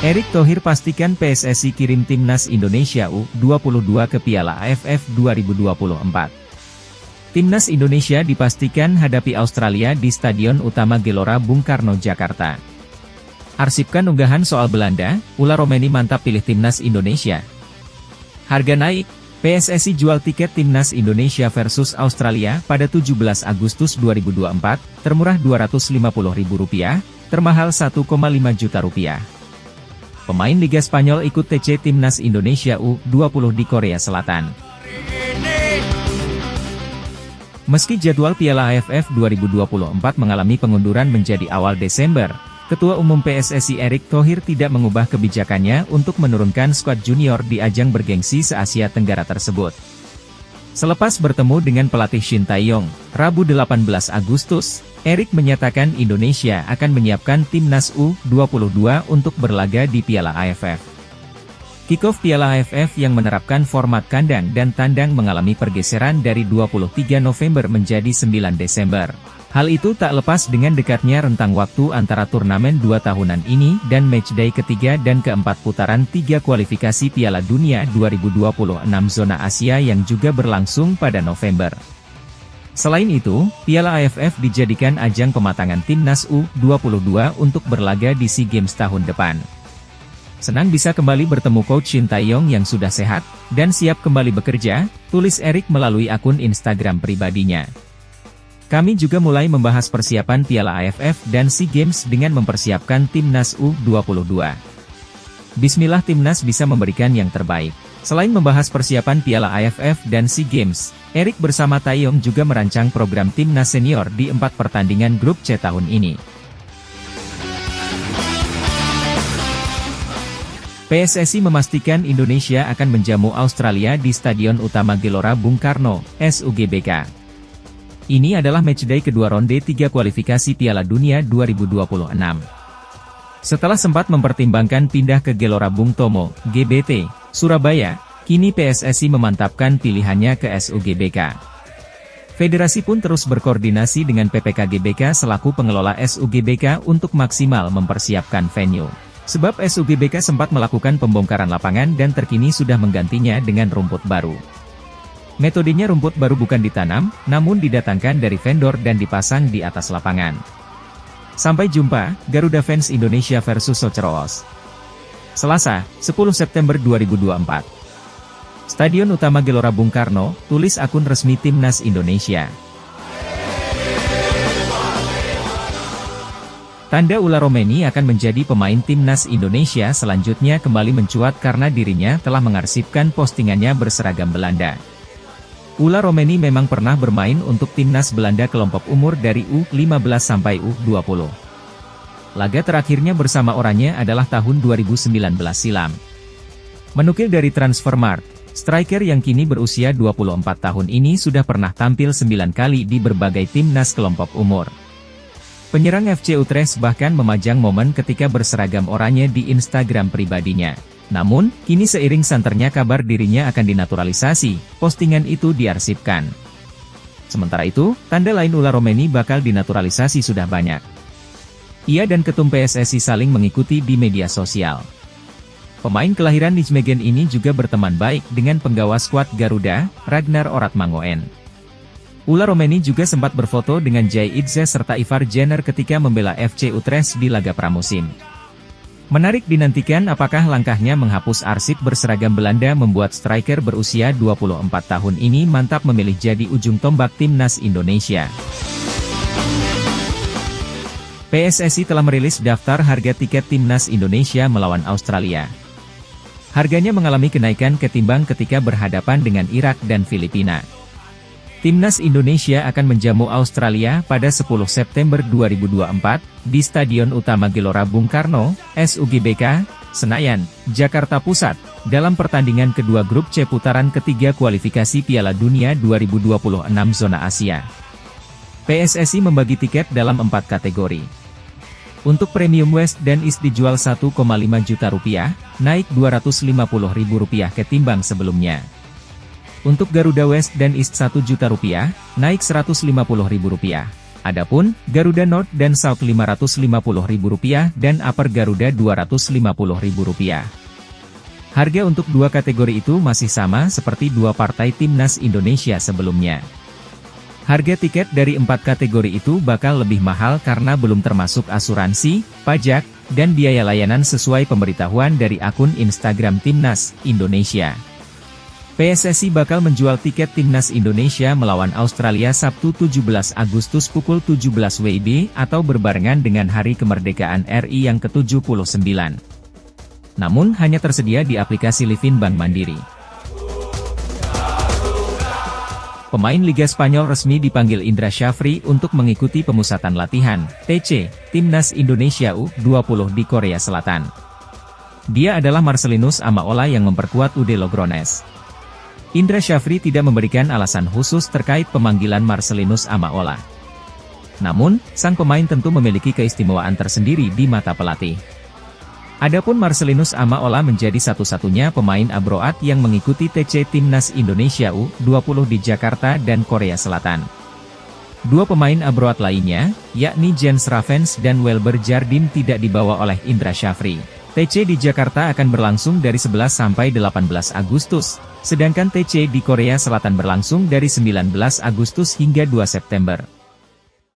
Erick Thohir pastikan PSSI kirim Timnas Indonesia U22 ke Piala AFF 2024. Timnas Indonesia dipastikan hadapi Australia di Stadion Utama Gelora Bung Karno, Jakarta. Arsipkan unggahan soal Belanda, Ula Romeni mantap pilih Timnas Indonesia. Harga naik, PSSI jual tiket Timnas Indonesia versus Australia pada 17 Agustus 2024, termurah Rp250.000, termahal Rp1,5 juta. Pemain Liga Spanyol ikut TC Timnas Indonesia U20 di Korea Selatan. Meski jadwal Piala AFF 2024 mengalami pengunduran menjadi awal Desember, Ketua Umum PSSI Erick Thohir tidak mengubah kebijakannya untuk menurunkan skuad junior di ajang bergengsi se-Asia Tenggara tersebut. Selepas bertemu dengan pelatih Shin Tae-yong, Rabu 18 Agustus, Erick menyatakan Indonesia akan menyiapkan Timnas U22 untuk berlaga di Piala AFF. Kick-off Piala AFF yang menerapkan format kandang dan tandang mengalami pergeseran dari 23 November menjadi 9 Desember. Hal itu tak lepas dengan dekatnya rentang waktu antara turnamen 2 tahunan ini dan matchday ketiga dan keempat putaran 3 kualifikasi Piala Dunia 2026 zona Asia yang juga berlangsung pada November. Selain itu, Piala AFF dijadikan ajang pematangan Timnas U22 untuk berlaga di SEA Games tahun depan. Senang bisa kembali bertemu Coach Shin Tae-yong yang sudah sehat dan siap kembali bekerja, tulis Erick melalui akun Instagram pribadinya. Kami juga mulai membahas persiapan Piala AFF dan SEA Games dengan mempersiapkan Timnas U22. Bismillah Timnas bisa memberikan yang terbaik. Selain membahas persiapan Piala AFF dan SEA Games, Erick bersama Tae-yong juga merancang program Timnas Senior di 4 pertandingan grup C tahun ini. PSSI memastikan Indonesia akan menjamu Australia di Stadion Utama Gelora Bung Karno, SUGBK. Ini adalah matchday kedua ronde 3 kualifikasi Piala Dunia 2026. Setelah sempat mempertimbangkan pindah ke Gelora Bung Tomo, GBT, Surabaya, kini PSSI memantapkan pilihannya ke SUGBK. Federasi pun terus berkoordinasi dengan PPK GBK selaku pengelola SUGBK untuk maksimal mempersiapkan venue. Sebab SUGBK sempat melakukan pembongkaran lapangan dan terkini sudah menggantinya dengan rumput baru. Metodenya rumput baru bukan ditanam, namun didatangkan dari vendor dan dipasang di atas lapangan. Sampai jumpa, Garuda Fans Indonesia versus Soceroos. Selasa, 10 September 2024. Stadion Utama Gelora Bung Karno, tulis akun resmi Timnas Indonesia. Tanda Ula Romeni akan menjadi pemain Timnas Indonesia selanjutnya kembali mencuat karena dirinya telah mengarsipkan postingannya berseragam Belanda. Ula Romeni memang pernah bermain untuk Timnas Belanda kelompok umur dari U15 sampai U20. Laga terakhirnya bersama oranye adalah tahun 2019 silam. Menukil dari Transfermarkt, striker yang kini berusia 24 tahun ini sudah pernah tampil 9 kali di berbagai timnas kelompok umur. Penyerang FC Utrecht bahkan memajang momen ketika berseragam oranye di Instagram pribadinya. Namun, kini seiring santernya kabar dirinya akan dinaturalisasi, postingan itu diarsipkan. Sementara itu, tanda lain Ula Romeni bakal dinaturalisasi sudah banyak. Ia dan ketum PSSI saling mengikuti di media sosial. Pemain kelahiran Nijmegen ini juga berteman baik dengan penggawa skuad Garuda, Ragnar Oratmangoen. Ula Romeni juga sempat berfoto dengan Jay Idze serta Ivar Jenner ketika membela FC Utrecht di laga pramusim. Menarik dinantikan apakah langkahnya menghapus arsip berseragam Belanda membuat striker berusia 24 tahun ini mantap memilih jadi ujung tombak Timnas Indonesia. PSSI telah merilis daftar harga tiket Timnas Indonesia melawan Australia. Harganya mengalami kenaikan ketimbang ketika berhadapan dengan Irak dan Filipina. Timnas Indonesia akan menjamu Australia pada 10 September 2024, di Stadion Utama Gelora Bung Karno, SUGBK, Senayan, Jakarta Pusat, dalam pertandingan kedua grup C putaran ketiga kualifikasi Piala Dunia 2026 zona Asia. PSSI membagi tiket dalam 4 kategori. Untuk Premium West dan East dijual Rp1,5 juta, naik Rp250.000 ketimbang sebelumnya. Untuk Garuda West dan East Rp1 juta, naik Rp150.000. Adapun, Garuda North dan South Rp550.000 dan Upper Garuda Rp250.000. Harga untuk dua kategori itu masih sama seperti dua partai timnas Indonesia sebelumnya. Harga tiket dari 4 kategori itu bakal lebih mahal karena belum termasuk asuransi, pajak, dan biaya layanan sesuai pemberitahuan dari akun Instagram Timnas Indonesia. PSSI bakal menjual tiket Timnas Indonesia melawan Australia Sabtu 17 Agustus pukul 17 WIB atau berbarengan dengan Hari Kemerdekaan RI yang ke-79. Namun hanya tersedia di aplikasi Livin Bank Mandiri. Pemain Liga Spanyol resmi dipanggil Indra Syafri untuk mengikuti pemusatan latihan, TC, Timnas Indonesia U20 di Korea Selatan. Dia adalah Marcelinus Amaola yang memperkuat UD Logrones. Indra Syafri tidak memberikan alasan khusus terkait pemanggilan Marcelinus Amaola. Namun, sang pemain tentu memiliki keistimewaan tersendiri di mata pelatih. Adapun Marcelinus Amaola menjadi satu-satunya pemain abroad yang mengikuti TC Timnas Indonesia U20 di Jakarta dan Korea Selatan. Dua pemain abroad lainnya, yakni Jens Ravens dan Welber Jardim tidak dibawa oleh Indra Syafri. TC di Jakarta akan berlangsung dari 11 sampai 18 Agustus, sedangkan TC di Korea Selatan berlangsung dari 19 Agustus hingga 2 September.